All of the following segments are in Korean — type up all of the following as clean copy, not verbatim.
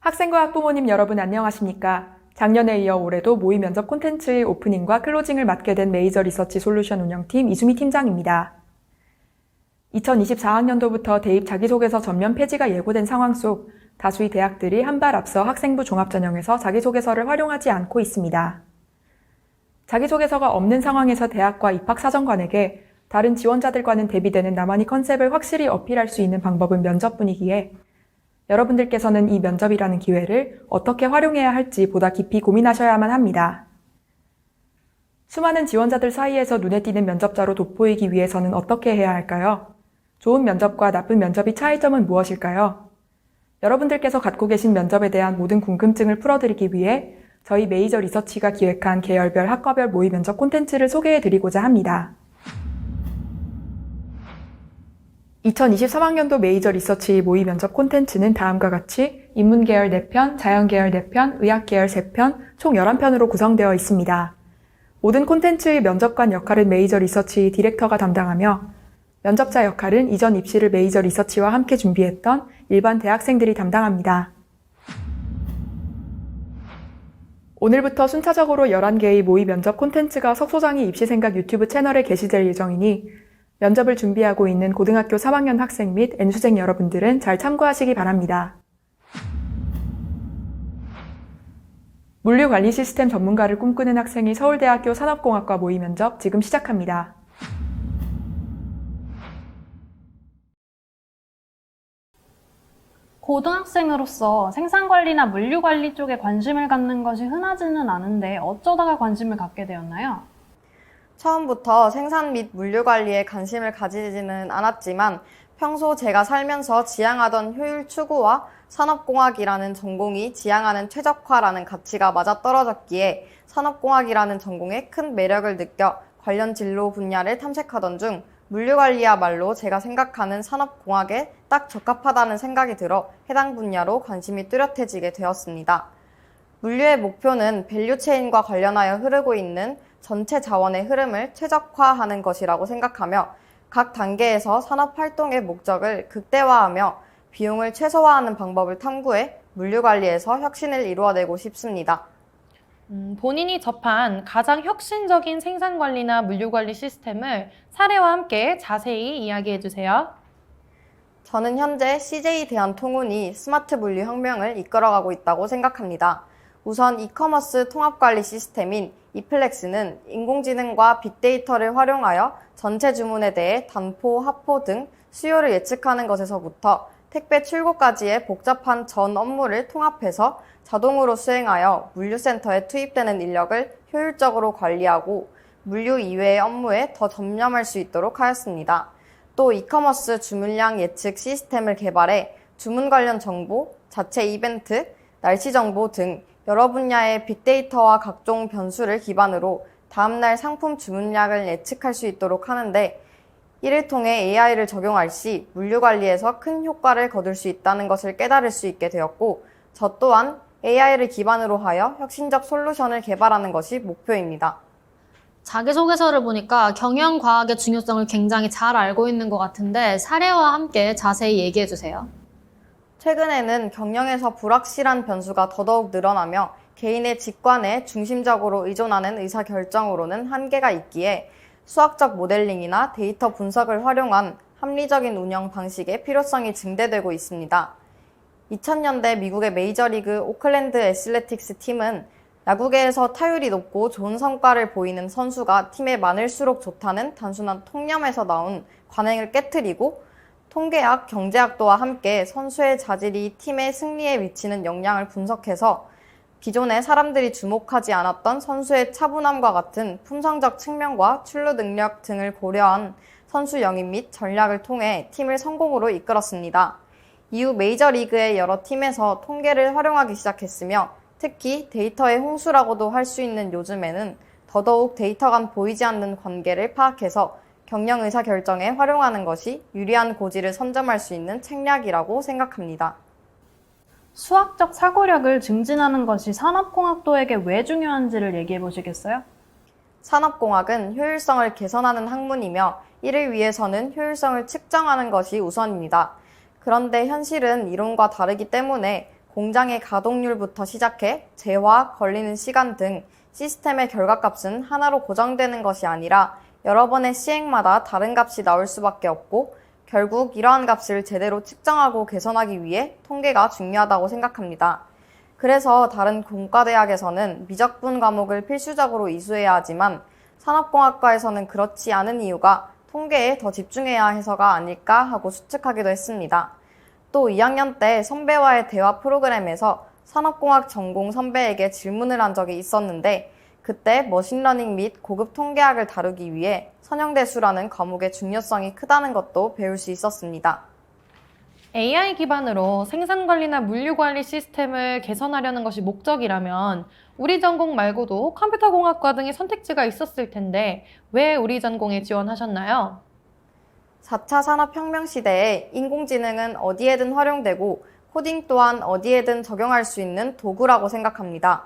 학생과 학부모님 여러분 안녕하십니까? 작년에 이어 올해도 모의 면접 콘텐츠의 오프닝과 클로징을 맡게 된 메이저 리서치 솔루션 운영팀 이수미 팀장입니다. 2024학년도부터 대입 자기소개서 전면 폐지가 예고된 상황 속 다수의 대학들이 한 발 앞서 학생부 종합전형에서 자기소개서를 활용하지 않고 있습니다. 자기소개서가 없는 상황에서 대학과 입학사정관에게 다른 지원자들과는 대비되는 나만의 컨셉을 확실히 어필할 수 있는 방법은 면접뿐이기에 여러분들께서는 이 면접이라는 기회를 어떻게 활용해야 할지 보다 깊이 고민하셔야만 합니다. 수많은 지원자들 사이에서 눈에 띄는 면접자로 돋보이기 위해서는 어떻게 해야 할까요? 좋은 면접과 나쁜 면접의 차이점은 무엇일까요? 여러분들께서 갖고 계신 면접에 대한 모든 궁금증을 풀어드리기 위해 저희 메이저 리서치가 기획한 계열별 학과별 모의 면접 콘텐츠를 소개해드리고자 합니다. 2023학년도 메이저 리서치 모의 면접 콘텐츠는 다음과 같이 인문계열 4편, 자연계열 4편, 의학계열 3편, 총 11편으로 구성되어 있습니다. 모든 콘텐츠의 면접관 역할은 메이저 리서치 디렉터가 담당하며 면접자 역할은 이전 입시를 메이저 리서치와 함께 준비했던 일반 대학생들이 담당합니다. 오늘부터 순차적으로 11개의 모의 면접 콘텐츠가 석소장이 입시생각 유튜브 채널에 게시될 예정이니 면접을 준비하고 있는 고등학교 3학년 학생 및 N수생 여러분들은 잘 참고하시기 바랍니다. 물류관리 시스템 전문가를 꿈꾸는 학생이 서울대학교 산업공학과 모의 면접 지금 시작합니다. 고등학생으로서 생산관리나 물류관리 쪽에 관심을 갖는 것이 흔하지는 않은데 어쩌다가 관심을 갖게 되었나요? 처음부터 생산 및 물류 관리에 관심을 가지지는 않았지만 평소 제가 살면서 지향하던 효율 추구와 산업공학이라는 전공이 지향하는 최적화라는 가치가 맞아떨어졌기에 산업공학이라는 전공에 큰 매력을 느껴 관련 진로 분야를 탐색하던 중 물류관리야말로 제가 생각하는 산업공학에 딱 적합하다는 생각이 들어 해당 분야로 관심이 뚜렷해지게 되었습니다. 물류의 목표는 밸류체인과 관련하여 흐르고 있는 전체 자원의 흐름을 최적화하는 것이라고 생각하며 각 단계에서 산업활동의 목적을 극대화하며 비용을 최소화하는 방법을 탐구해 물류관리에서 혁신을 이루어내고 싶습니다. 본인이 접한 가장 혁신적인 생산관리나 물류관리 시스템을 사례와 함께 자세히 이야기해 주세요. 저는 현재 CJ 대한통운이 스마트 물류 혁명을 이끌어가고 있다고 생각합니다. 우선 이커머스 통합관리 시스템인 이플렉스는 인공지능과 빅데이터를 활용하여 전체 주문에 대해 단포, 하포 등 수요를 예측하는 것에서부터 택배 출고까지의 복잡한 전 업무를 통합해서 자동으로 수행하여 물류센터에 투입되는 인력을 효율적으로 관리하고 물류 이외의 업무에 더 전념할 수 있도록 하였습니다. 또 이커머스 주문량 예측 시스템을 개발해 주문 관련 정보, 자체 이벤트, 날씨 정보 등 여러 분야의 빅데이터와 각종 변수를 기반으로 다음날 상품 주문량을 예측할 수 있도록 하는데 이를 통해 AI를 적용할 시 물류관리에서 큰 효과를 거둘 수 있다는 것을 깨달을 수 있게 되었고 저 또한 AI를 기반으로 하여 혁신적 솔루션을 개발하는 것이 목표입니다. 자기소개서를 보니까 경영과학의 중요성을 굉장히 잘 알고 있는 것 같은데 사례와 함께 자세히 얘기해 주세요. 최근에는 경영에서 불확실한 변수가 더더욱 늘어나며 개인의 직관에 중심적으로 의존하는 의사결정으로는 한계가 있기에 수학적 모델링이나 데이터 분석을 활용한 합리적인 운영 방식의 필요성이 증대되고 있습니다. 2000년대 미국의 메이저리그 오클랜드 애슬레틱스 팀은 야구계에서 타율이 높고 좋은 성과를 보이는 선수가 팀에 많을수록 좋다는 단순한 통념에서 나온 관행을 깨트리고 통계학, 경제학도와 함께 선수의 자질이 팀의 승리에 미치는 영향을 분석해서 기존에 사람들이 주목하지 않았던 선수의 차분함과 같은 품성적 측면과 출루 능력 등을 고려한 선수 영입 및 전략을 통해 팀을 성공으로 이끌었습니다. 이후 메이저리그의 여러 팀에서 통계를 활용하기 시작했으며 특히 데이터의 홍수라고도 할 수 있는 요즘에는 더더욱 데이터 간 보이지 않는 관계를 파악해서 경영 의사결정에 활용하는 것이 유리한 고지를 선점할 수 있는 책략이라고 생각합니다. 수학적 사고력을 증진하는 것이 산업공학도에게 왜 중요한지를 얘기해 보시겠어요? 산업공학은 효율성을 개선하는 학문이며 이를 위해서는 효율성을 측정하는 것이 우선입니다. 그런데 현실은 이론과 다르기 때문에 공장의 가동률부터 시작해 재화, 걸리는 시간 등 시스템의 결과값은 하나로 고정되는 것이 아니라 여러 번의 시행마다 다른 값이 나올 수밖에 없고 결국 이러한 값을 제대로 측정하고 개선하기 위해 통계가 중요하다고 생각합니다. 그래서 다른 공과대학에서는 미적분 과목을 필수적으로 이수해야 하지만 산업공학과에서는 그렇지 않은 이유가 통계에 더 집중해야 해서가 아닐까 하고 추측하기도 했습니다. 또 2학년 때 선배와의 대화 프로그램에서 산업공학 전공 선배에게 질문을 한 적이 있었는데 그때 머신러닝 및 고급 통계학을 다루기 위해 선형대수라는 과목의 중요성이 크다는 것도 배울 수 있었습니다. AI 기반으로 생산관리나 물류관리 시스템을 개선하려는 것이 목적이라면 우리 전공 말고도 컴퓨터공학과 등의 선택지가 있었을 텐데 왜 우리 전공에 지원하셨나요? 4차 산업혁명 시대에 인공지능은 어디에든 활용되고 코딩 또한 어디에든 적용할 수 있는 도구라고 생각합니다.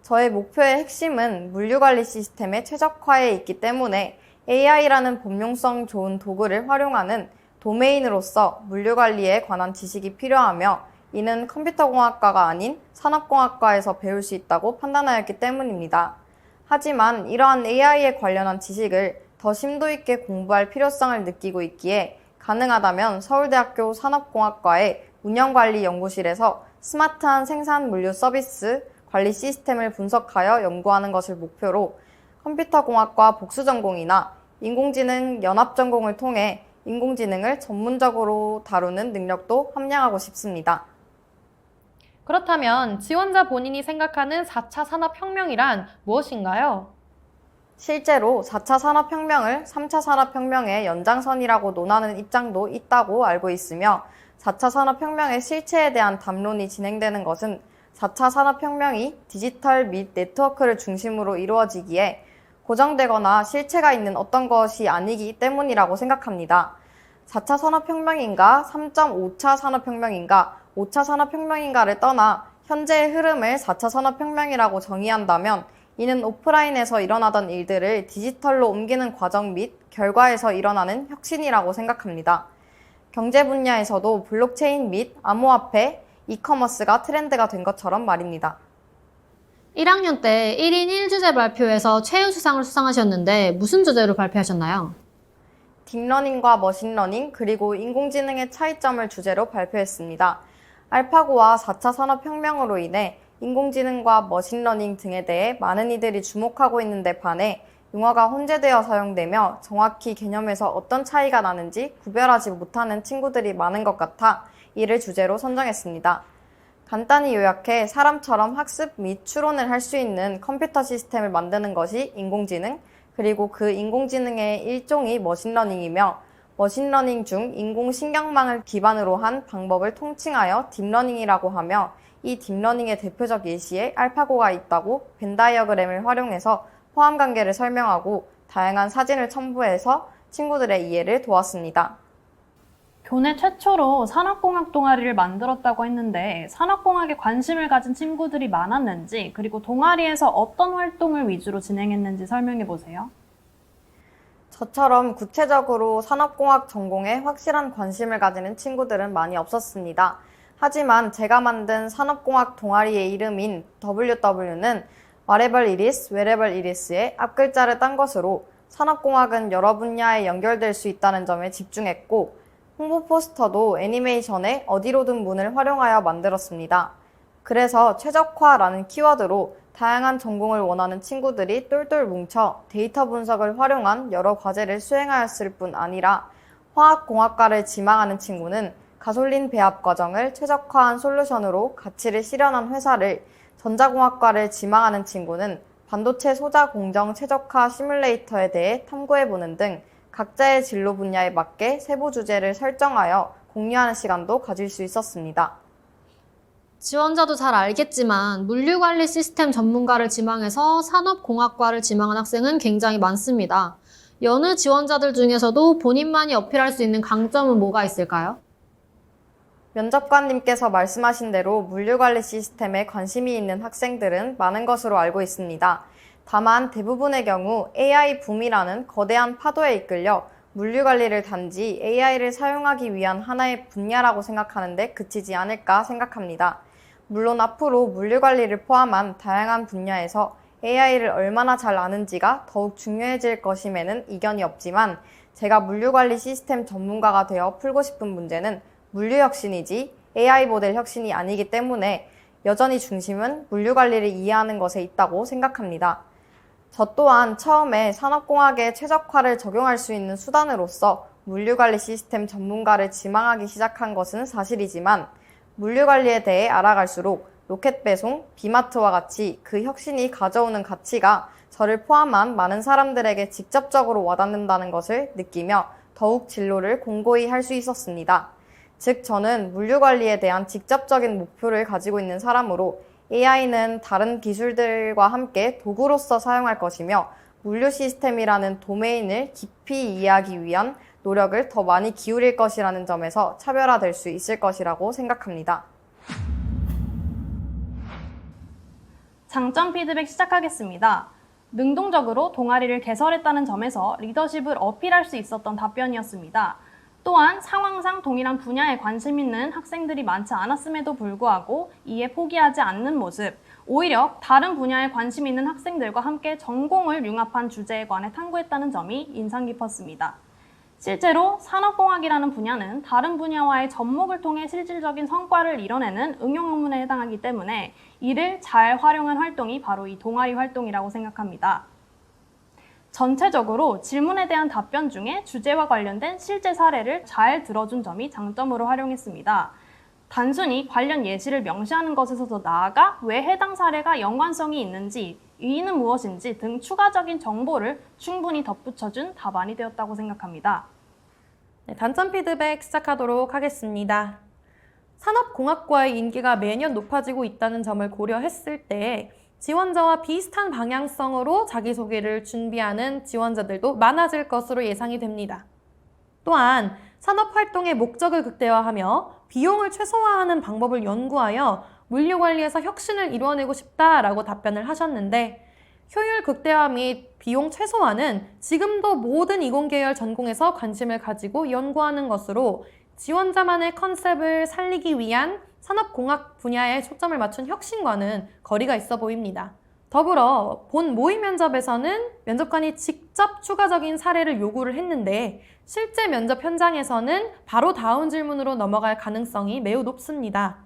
저의 목표의 핵심은 물류관리 시스템의 최적화에 있기 때문에 AI라는 범용성 좋은 도구를 활용하는 도메인으로서 물류관리에 관한 지식이 필요하며 이는 컴퓨터공학과가 아닌 산업공학과에서 배울 수 있다고 판단하였기 때문입니다. 하지만 이러한 AI에 관련한 지식을 더 심도 있게 공부할 필요성을 느끼고 있기에 가능하다면 서울대학교 산업공학과의 운영관리연구실에서 스마트한 생산 물류 서비스 관리 시스템을 분석하여 연구하는 것을 목표로 컴퓨터공학과 복수전공이나 인공지능 연합전공을 통해 인공지능을 전문적으로 다루는 능력도 함양하고 싶습니다. 그렇다면 지원자 본인이 생각하는 4차 산업혁명이란 무엇인가요? 실제로 4차 산업혁명을 3차 산업혁명의 연장선이라고 논하는 입장도 있다고 알고 있으며 4차 산업혁명의 실체에 대한 담론이 진행되는 것은 4차 산업혁명이 디지털 및 네트워크를 중심으로 이루어지기에 고정되거나 실체가 있는 어떤 것이 아니기 때문이라고 생각합니다. 4차 산업혁명인가 3.5차 산업혁명인가 5차 산업혁명인가를 떠나 현재의 흐름을 4차 산업혁명이라고 정의한다면 이는 오프라인에서 일어나던 일들을 디지털로 옮기는 과정 및 결과에서 일어나는 혁신이라고 생각합니다. 경제 분야에서도 블록체인 및 암호화폐, 이커머스가 트렌드가 된 것처럼 말입니다. 1학년 때 1인 1주제 발표에서 최우수상을 수상하셨는데 무슨 주제로 발표하셨나요? 딥러닝과 머신러닝 그리고 인공지능의 차이점을 주제로 발표했습니다. 알파고와 4차 산업혁명으로 인해 인공지능과 머신러닝 등에 대해 많은 이들이 주목하고 있는데 반해 용어가 혼재되어 사용되며 정확히 개념에서 어떤 차이가 나는지 구별하지 못하는 친구들이 많은 것 같아 이를 주제로 선정했습니다. 간단히 요약해 사람처럼 학습 및 추론을 할 수 있는 컴퓨터 시스템을 만드는 것이 인공지능, 그리고 그 인공지능의 일종이 머신러닝이며 머신러닝 중 인공신경망을 기반으로 한 방법을 통칭하여 딥러닝이라고 하며 이 딥러닝의 대표적 예시에 알파고가 있다고 벤 다이어그램을 활용해서 포함관계를 설명하고 다양한 사진을 첨부해서 친구들의 이해를 도왔습니다. 교내 최초로 산업공학 동아리를 만들었다고 했는데 산업공학에 관심을 가진 친구들이 많았는지 그리고 동아리에서 어떤 활동을 위주로 진행했는지 설명해 보세요. 저처럼 구체적으로 산업공학 전공에 확실한 관심을 가지는 친구들은 많이 없었습니다. 하지만 제가 만든 산업공학 동아리의 이름인 WW는 Whatever it is, wherever it is의 앞글자를 딴 것으로 산업공학은 여러 분야에 연결될 수 있다는 점에 집중했고 홍보 포스터도 애니메이션에 어디로든 문을 활용하여 만들었습니다. 그래서 최적화라는 키워드로 다양한 전공을 원하는 친구들이 똘똘 뭉쳐 데이터 분석을 활용한 여러 과제를 수행하였을 뿐 아니라 화학공학과를 지망하는 친구는 가솔린 배합 과정을 최적화한 솔루션으로 가치를 실현한 회사를, 전자공학과를 지망하는 친구는 반도체 소자 공정 최적화 시뮬레이터에 대해 탐구해보는 등 각자의 진로 분야에 맞게 세부 주제를 설정하여 공유하는 시간도 가질 수 있었습니다. 지원자도 잘 알겠지만 물류관리 시스템 전문가를 지망해서 산업공학과를 지망한 학생은 굉장히 많습니다. 여느 지원자들 중에서도 본인만이 어필할 수 있는 강점은 뭐가 있을까요? 면접관님께서 말씀하신 대로 물류관리 시스템에 관심이 있는 학생들은 많은 것으로 알고 있습니다. 다만 대부분의 경우 AI 붐이라는 거대한 파도에 이끌려 물류관리를 단지 AI를 사용하기 위한 하나의 분야라고 생각하는데 그치지 않을까 생각합니다. 물론 앞으로 물류관리를 포함한 다양한 분야에서 AI를 얼마나 잘 아는지가 더욱 중요해질 것임에는 이견이 없지만 제가 물류관리 시스템 전문가가 되어 풀고 싶은 문제는 물류혁신이지 AI 모델 혁신이 아니기 때문에 여전히 중심은 물류관리를 이해하는 것에 있다고 생각합니다. 저 또한 처음에 산업공학의 최적화를 적용할 수 있는 수단으로서 물류관리 시스템 전문가를 지망하기 시작한 것은 사실이지만 물류관리에 대해 알아갈수록 로켓 배송, 비마트와 같이 그 혁신이 가져오는 가치가 저를 포함한 많은 사람들에게 직접적으로 와닿는다는 것을 느끼며 더욱 진로를 공고히 할 수 있었습니다. 즉 저는 물류관리에 대한 직접적인 목표를 가지고 있는 사람으로 AI는 다른 기술들과 함께 도구로서 사용할 것이며 물류 시스템이라는 도메인을 깊이 이해하기 위한 노력을 더 많이 기울일 것이라는 점에서 차별화될 수 있을 것이라고 생각합니다. 장점 피드백 시작하겠습니다. 능동적으로 동아리를 개설했다는 점에서 리더십을 어필할 수 있었던 답변이었습니다. 또한 상황상 동일한 분야에 관심 있는 학생들이 많지 않았음에도 불구하고 이에 포기하지 않는 모습, 오히려 다른 분야에 관심 있는 학생들과 함께 전공을 융합한 주제에 관해 탐구했다는 점이 인상 깊었습니다. 실제로 산업공학이라는 분야는 다른 분야와의 접목을 통해 실질적인 성과를 이뤄내는 응용 학문에 해당하기 때문에 이를 잘 활용한 활동이 바로 이 동아리 활동이라고 생각합니다. 전체적으로 질문에 대한 답변 중에 주제와 관련된 실제 사례를 잘 들어준 점이 장점으로 활용했습니다. 단순히 관련 예시를 명시하는 것에서 더 나아가 왜 해당 사례가 연관성이 있는지, 이유는 무엇인지 등 추가적인 정보를 충분히 덧붙여준 답안이 되었다고 생각합니다. 네, 단점 피드백 시작하도록 하겠습니다. 산업공학과의 인기가 매년 높아지고 있다는 점을 고려했을 때 지원자와 비슷한 방향성으로 자기소개를 준비하는 지원자들도 많아질 것으로 예상이 됩니다. 또한 산업활동의 목적을 극대화하며 비용을 최소화하는 방법을 연구하여 물류관리에서 혁신을 이루어내고 싶다라고 답변을 하셨는데 효율 극대화 및 비용 최소화는 지금도 모든 이공계열 전공에서 관심을 가지고 연구하는 것으로 지원자만의 컨셉을 살리기 위한 산업공학 분야에 초점을 맞춘 혁신과는 거리가 있어 보입니다. 더불어 본 모의 면접에서는 면접관이 직접 추가적인 사례를 요구를 했는데 실제 면접 현장에서는 바로 다음 질문으로 넘어갈 가능성이 매우 높습니다.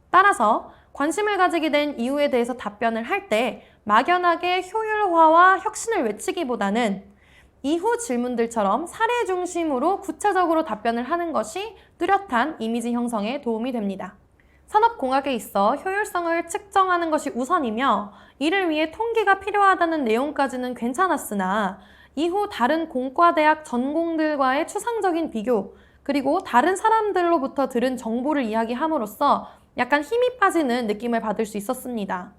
따라서 관심을 가지게 된 이유에 대해서 답변을 할 때 막연하게 효율화와 혁신을 외치기보다는 이후 질문들처럼 사례 중심으로 구체적으로 답변을 하는 것이 뚜렷한 이미지 형성에 도움이 됩니다. 산업공학에 있어 효율성을 측정하는 것이 우선이며 이를 위해 통계가 필요하다는 내용까지는 괜찮았으나 이후 다른 공과대학 전공들과의 추상적인 비교 그리고 다른 사람들로부터 들은 정보를 이야기함으로써 약간 힘이 빠지는 느낌을 받을 수 있었습니다.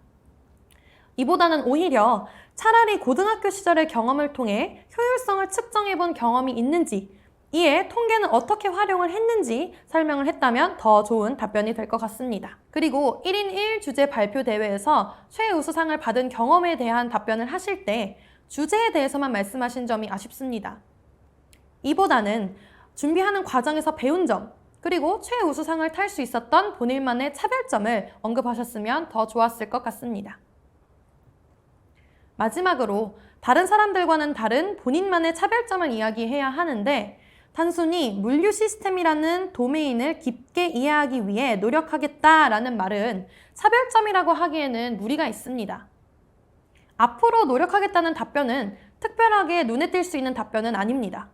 이보다는 오히려 차라리 고등학교 시절의 경험을 통해 효율성을 측정해본 경험이 있는지 이에 통계는 어떻게 활용을 했는지 설명을 했다면 더 좋은 답변이 될 것 같습니다. 그리고 1인 1주제 발표 대회에서 최우수상을 받은 경험에 대한 답변을 하실 때 주제에 대해서만 말씀하신 점이 아쉽습니다. 이보다는 준비하는 과정에서 배운 점, 그리고 최우수상을 탈 수 있었던 본인만의 차별점을 언급하셨으면 더 좋았을 것 같습니다. 마지막으로 다른 사람들과는 다른 본인만의 차별점을 이야기해야 하는데 단순히 물류 시스템이라는 도메인을 깊게 이해하기 위해 노력하겠다라는 말은 차별점이라고 하기에는 무리가 있습니다. 앞으로 노력하겠다는 답변은 특별하게 눈에 띌 수 있는 답변은 아닙니다.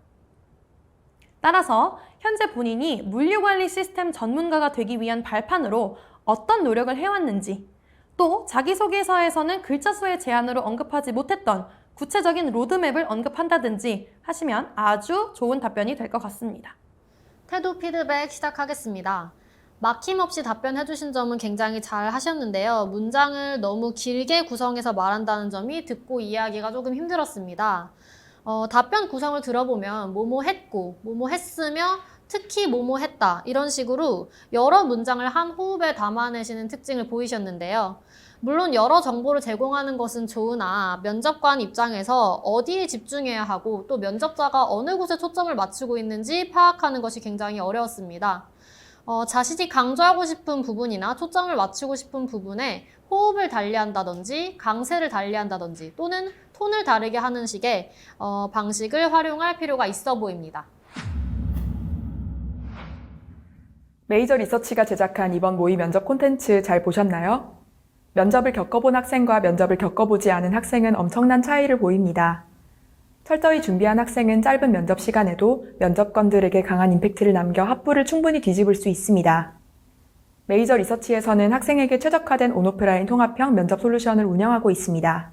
따라서 현재 본인이 물류관리 시스템 전문가가 되기 위한 발판으로 어떤 노력을 해왔는지 또 자기소개서에서는 글자 수의 제한으로 언급하지 못했던 구체적인 로드맵을 언급한다든지 하시면 아주 좋은 답변이 될 것 같습니다. 태도 피드백 시작하겠습니다. 막힘없이 답변해주신 점은 굉장히 잘 하셨는데요. 문장을 너무 길게 구성해서 말한다는 점이 듣고 이해하기가 조금 힘들었습니다. 답변 구성을 들어보면 뭐뭐 했고, 뭐뭐 했으며, 특히 뭐뭐 했다 이런 식으로 여러 문장을 한 호흡에 담아내시는 특징을 보이셨는데요. 물론 여러 정보를 제공하는 것은 좋으나 면접관 입장에서 어디에 집중해야 하고 또 면접자가 어느 곳에 초점을 맞추고 있는지 파악하는 것이 굉장히 어려웠습니다. 자신이 강조하고 싶은 부분이나 초점을 맞추고 싶은 부분에 호흡을 달리한다든지 강세를 달리한다든지 또는 톤을 다르게 하는 식의 방식을 활용할 필요가 있어 보입니다. 메이저 리서치가 제작한 이번 모의 면접 콘텐츠 잘 보셨나요? 면접을 겪어본 학생과 면접을 겪어보지 않은 학생은 엄청난 차이를 보입니다. 철저히 준비한 학생은 짧은 면접 시간에도 면접관들에게 강한 임팩트를 남겨 합부를 충분히 뒤집을 수 있습니다. 메이저 리서치에서는 학생에게 최적화된 온오프라인 통합형 면접 솔루션을 운영하고 있습니다.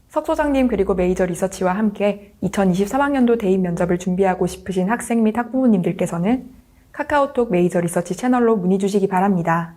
석 소장님 그리고 메이저 리서치와 함께 2023학년도 대입 면접을 준비하고 싶으신 학생 및 학부모님들께서는 카카오톡 메이저 리서치 채널로 문의 주시기 바랍니다.